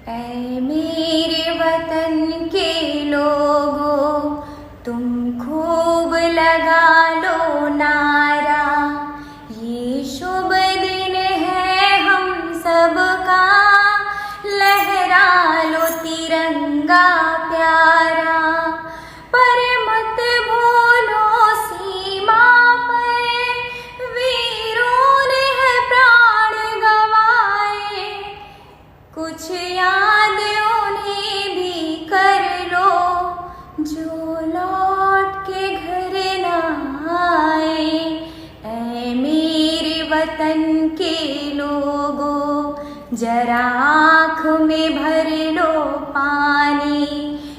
ऐ मेरे वतन के लोगों, तुम खूब लगा लो नारा। ये शुभ दिन है हम सबका, लहरा लो तिरंगा प्यारा। पर मत भूलो सीमा पर वीरों ने है प्राण गंवाए। कुछ याद उन्हें भी कर लो जो लौट के घर ना आए। ऐ मेरे वतन के लोगों, जरा आँख में भर लो पानी।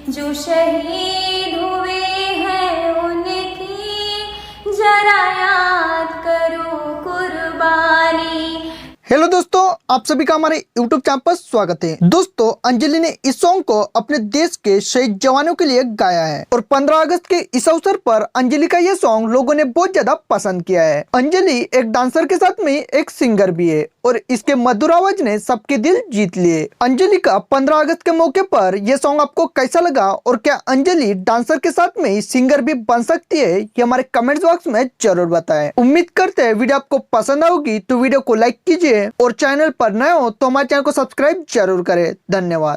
जो शहीद हुए हैं उनकी जरा याद करो कुर्बानी। हेलो दोस्तों, आप सभी का हमारे YouTube चैनल पर स्वागत है। दोस्तों, अंजलि ने इस सॉन्ग को अपने देश के शहीद जवानों के लिए गाया है और 15 अगस्त के इस अवसर पर अंजलि का ये सॉन्ग लोगों ने बहुत ज्यादा पसंद किया है। अंजलि एक डांसर के साथ में एक सिंगर भी है और इसके मधुर आवाज ने सबके दिल जीत लिए। अंजलि का 15 अगस्त के मौके पर यह सॉन्ग आपको कैसा लगा और क्या अंजलि डांसर के साथ में सिंगर भी बन सकती है, ये हमारे कमेंट बॉक्स में जरूर बताएं। उम्मीद करते हैं वीडियो आपको पसंद आएगी तो वीडियो को लाइक कीजिए और चैनल पर नए हो तो हमारे चैनल को सब्सक्राइब जरूर करें। धन्यवाद।